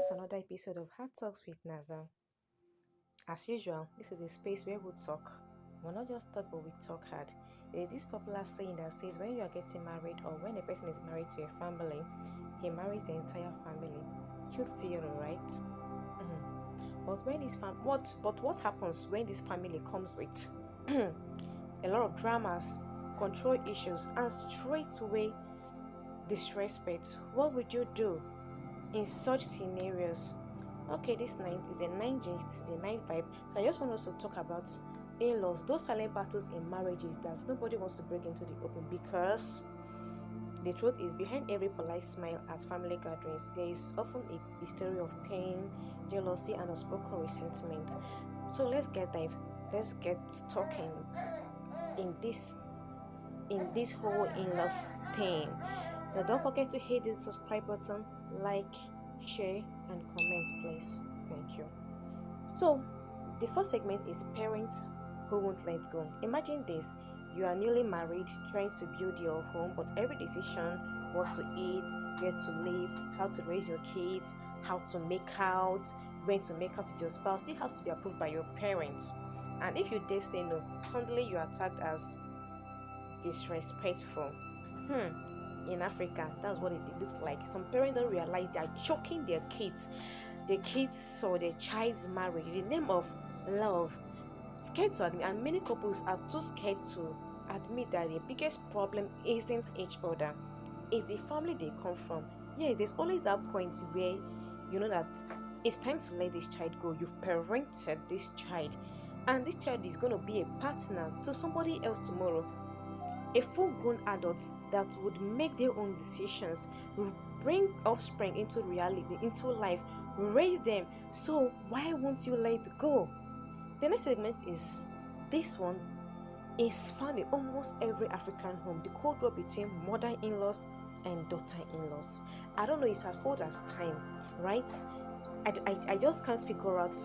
to another episode of Hard Talks with Naza. As usual, this is a space where we talk. We'll not just talk, but we talk hard. There's this popular saying that says when you are getting married or when a person is married to a family, he marries the entire family. Cute theory, right? But when this what happens when this family comes with a lot of dramas, control issues, and straightaway disrespect? What would you do in such scenarios? Okay, this night is a night gist, it's a night vibe. So I just want us to talk about in-laws, those silent battles in marriages that nobody wants to break into the open, because the truth is behind every polite smile at family gatherings, there is often a story of pain, jealousy, and unspoken resentment. So let's get talking in this whole in-laws thing. Now don't forget to hit the subscribe button, like, share, and comment, please. Thank you. So the first segment is parents who won't let go. Imagine this: you are newly married, trying to build your home, but every decision, what to eat, where to live, how to raise your kids, how to make out, when to make out with your spouse, still has to be approved by your parents. And if you dare say no, suddenly you are tagged as disrespectful. In Africa, that's what it looks like. Some parents don't realize they are choking their kids or their child's marriage in the name of love. Scared to admit, and many couples are too scared to admit that the biggest problem isn't each other, it's the family they come from. Yeah, there's always that point where you know that it's time to let this child go. You've parented this child, and this child is going to be a partner to somebody else tomorrow. A full-grown adult that would make their own decisions, bring offspring into reality, into life, raise them. So why won't you let go? The next segment is this one is found in almost every African home: the cold war between mother-in-laws and daughter-in-laws. I don't know, it's as old as time, right? I just can't figure out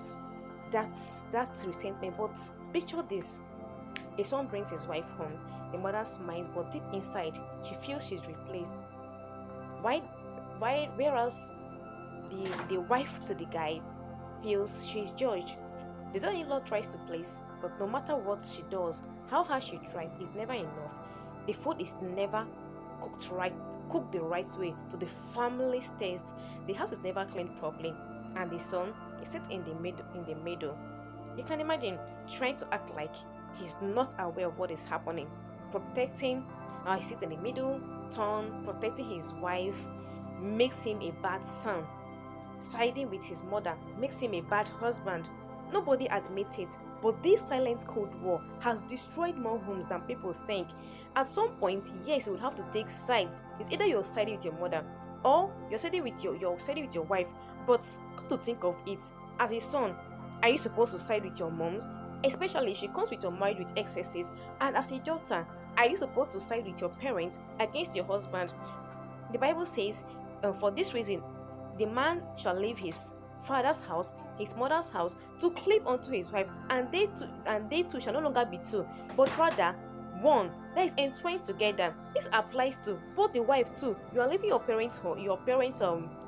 that resentment. But picture this: a son brings his wife home. The mother smiles, but deep inside, she feels she's replaced. Why? Whereas the wife to the guy feels she's judged. The daughter-in-law tries to place, but no matter what she does, how hard she tries, it's never enough. The food is never cooked the right way to the family's taste. The house is never cleaned properly, and the son is set in the middle. You can imagine trying to act like he's not aware of what is happening, he sits in the middle, protecting his wife makes him a bad son. Siding with his mother makes him a bad husband. Nobody admits it, but this silent cold war has destroyed more homes than people think. At some point, yes, you would have to take sides. It's either you're siding with your mother or you're siding with your wife. But come to think of it, as a son, are you supposed to side with your moms? Especially if she comes with your marriage with excesses. And as a daughter, are you supposed to side with your parents against your husband? The Bible says, for this reason, the man shall leave his father's house, his mother's house, to cleave unto his wife, and they two shall no longer be two, but rather one, that is entwined together. This applies to both the wife too. You are leaving your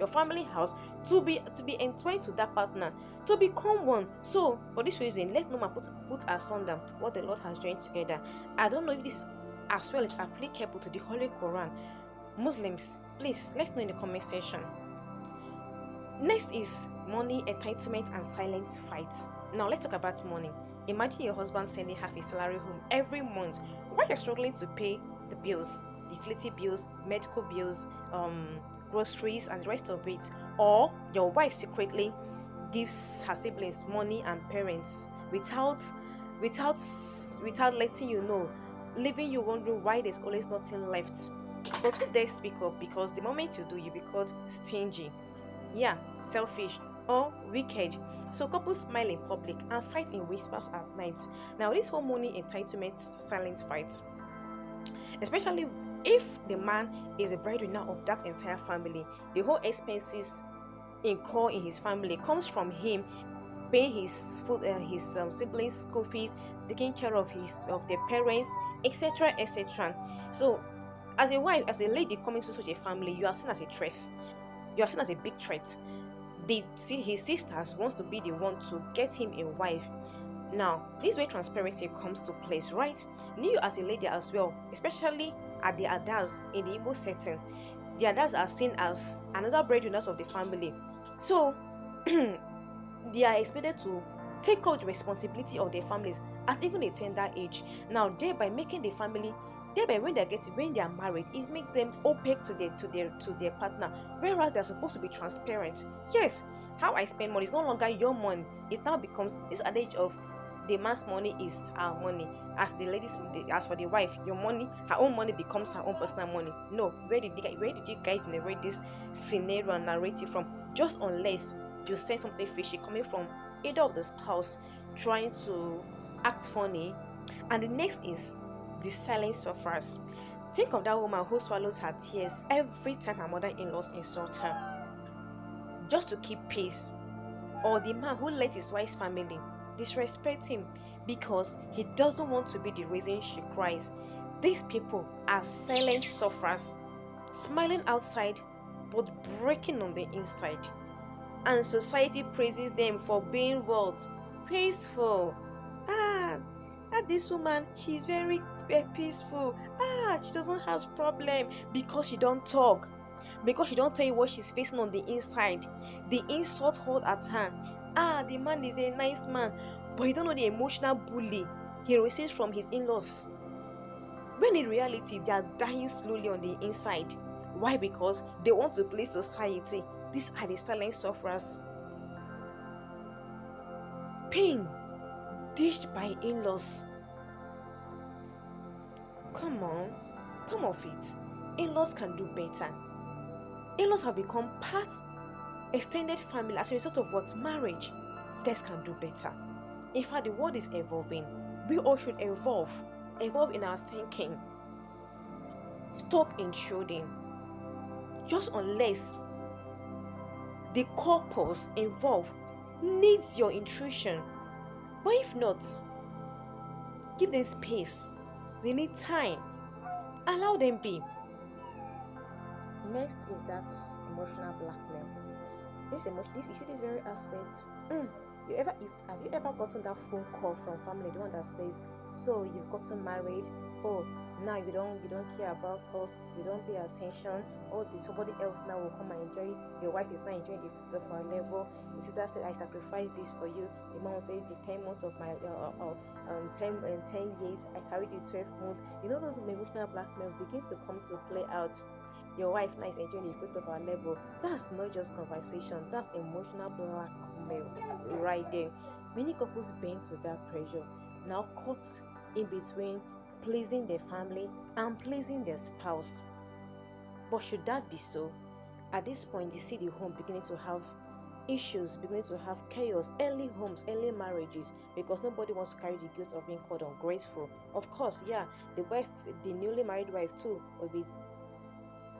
family house to be entwined to that partner, to become one. So for this reason, let no man put asunder what the Lord has joined together. I don't know if this as well is applicable to the Holy Quran. Muslims, please let's know in the comment section. Next is money, entitlement, and silent fights. Now let's talk about money. Imagine your husband sending half his salary home every month while you're struggling to pay the bills, utility bills, medical bills, groceries, and the rest of it. Or your wife secretly gives her siblings money and parents without letting you know, leaving you wondering why there's always nothing left. But who dare speak up? Because the moment you do, you be called stingy, selfish, or wicked. So couples smile in public and fight in whispers at night. Now this whole money entitlement silent fight, especially if the man is a breadwinner of that entire family, the whole expenses in his family comes from him paying his siblings' school fees, taking care of their parents, etc., etc. So as a wife, as a lady coming to such a family, you are seen as a threat. You are seen as a big threat. The see his sisters wants to be the one to get him a wife. Now, this way transparency comes to place, right? You as a lady as well, especially at the Adas in the Igbo setting, the Adas are seen as another breadwinners of the family. So they are expected to take out the responsibility of their families at even a tender age. Now, thereby making the family, thereby when they are married, it makes them opaque to their partner. Whereas they are supposed to be transparent. Yes, how I spend money is no longer your money. It now becomes this adage of the man's money is our money. As for the wife, your money, her own money becomes her own personal money. No, where did you guys generate this scenario and narrative from? Just unless you say something fishy coming from either of the spouse trying to act funny. And the next is the silent sufferers. Think of that woman who swallows her tears every time her mother-in-laws insult her just to keep peace, or the man who let his wife's family disrespect him because he doesn't want to be the reason she cries. These people are silent sufferers, smiling outside but breaking on the inside. And society praises them for being what? Peaceful. Ah, this woman, she's very peaceful. She doesn't have problem because she don't talk. Because she don't tell you what she's facing on the inside. The insult hold at her. The man is a nice man, but you don't know the emotional bully he receives from his in-laws. When in reality, they are dying slowly on the inside. Why? Because they want to please society. These are the silent sufferers. Pain dished by in-laws. Come on, come off it. In-laws can do better. In-laws have become part extended family as a result of what? Marriage. You guys can do better. In fact, the world is evolving. We all should evolve in our thinking. Stop intruding. Just unless the couples involved needs your intrusion. But if not, give them space. They need time. Allow them be. Next is that emotional blackmail. This issue, this very aspect. Have you ever gotten that phone call from family, the one that says, "So you've gotten married? Oh, now you don't care about us. You don't pay attention. Oh, somebody else now will come and enjoy. Your wife is not enjoying the fruit of our labor. The sister said, I sacrificed this for you. The mom will say, the 10 months of my 10 years, I carried the 12 months. You know those emotional blackmails begin to come to play out. Your wife now is enjoying the fruit of our labor. That's not just conversation. That's emotional blackmail right there. Many couples bent with that pressure, now caught in between pleasing their family and pleasing their spouse. But should that be so? At this point, you see the home beginning to have issues, beginning to have chaos, early homes, early marriages, because nobody wants to carry the guilt of being called ungrateful. Of course, yeah, the newly married wife too, will be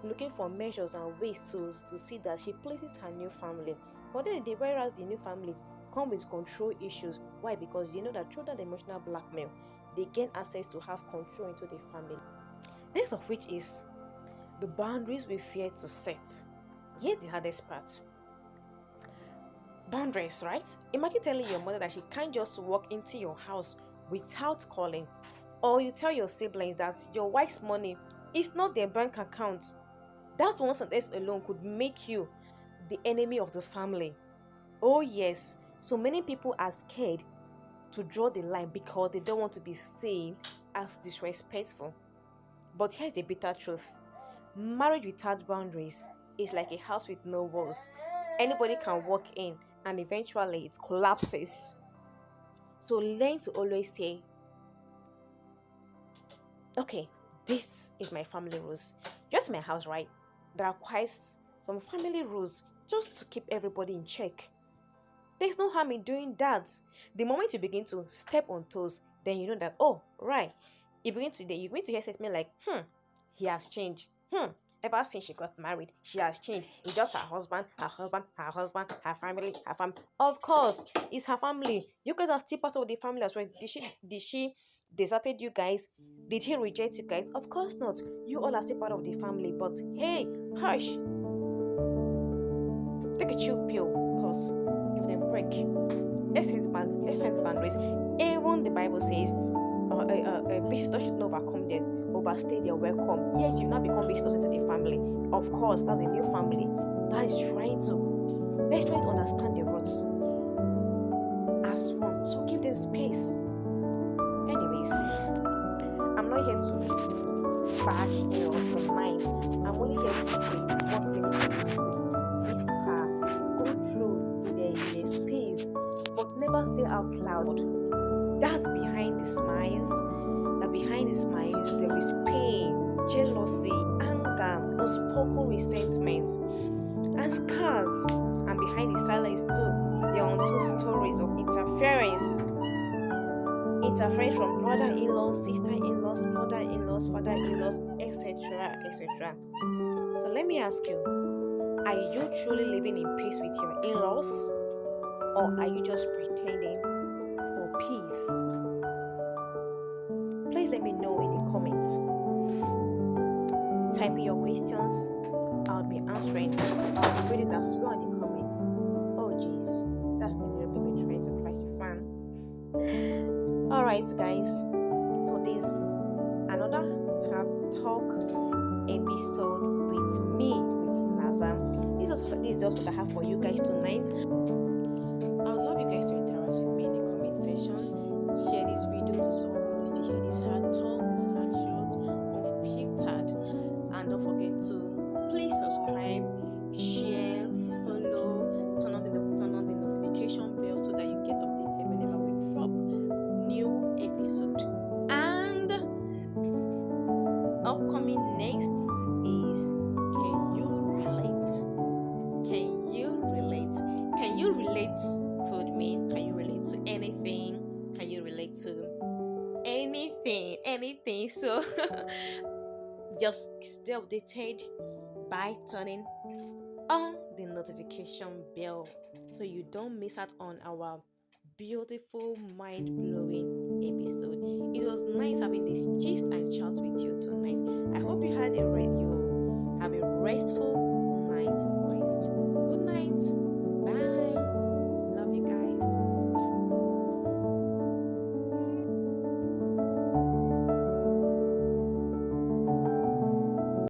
looking for measures and ways to see that she pleases her new family. But then whereas the new family come with control issues. Why? Because they know that through that emotional blackmail, they gain access to have control into the family. Next of which is the boundaries we fear to set. Here's the hardest part. Boundaries, right? Imagine telling your mother that she can't just walk into your house without calling. Or you tell your siblings that your wife's money is not their bank account. That one sentence alone could make you the enemy of the family. Oh yes, so many people are scared to draw the line because they don't want to be seen as disrespectful. But here's the bitter truth. Marriage without boundaries is like a house with no walls. Anybody can walk in and eventually it collapses. So learn to always say, okay, this is my family rules. Just my house, right? There are quite some family rules just to keep everybody in check. There's no harm in doing that. The moment you begin to step on toes, then you know that, oh, right. You're going to hear statement like, he has changed. Ever since she got married, she has changed. It's just her family, her family. Of course, it's her family. You guys are still part of the family as well. Did she deserted you guys? Did he reject you guys? Of course not. You all are still part of the family. But hey, hush. Take a chill pill. in-laws. Give them break. Let's set boundaries. Even the Bible says a visitor should not overstay their welcome. Yes, you've not become visitors into the family. Of course, that's a new family. That is let's try to understand the roots as one. So give them space. Anyways, I'm not here to bash in-laws tonight. I'm only here to say what many people whisper, go through in a space, but never say out loud. That's behind the smiles. Behind the smiles, there is pain, jealousy, anger, unspoken resentment, and scars. And behind the silence too, there are untold stories of interference from brother-in-laws, sister-in-laws, mother-in-laws, father-in-laws, etc., etc. So let me ask you, are you truly living in peace with your in-laws, or are you just pretending for peace? Please let me know in the comments. Type in your questions. I'll be answering. I'll be reading as well in the comments. Oh jeez, that's my little baby trying to cry fan. Alright guys, so this another hard talk episode with me, with Naza. This is just what I have for you guys tonight. I would love you guys to interact with me in the comment section. Share this video to someone who needs to hear this hard talk, this hard truth, unfiltered. And don't forget to please subscribe, share, follow, turn on the notification bell so that you get updated whenever we drop new episode. And upcoming next is, can you relate? Could mean, can you relate to anything? Can you relate to anything? So just stay updated by turning on the notification bell so you don't miss out on our beautiful, mind-blowing episode. It was nice having this gist and chat with you tonight. I hope you have a restful night rest.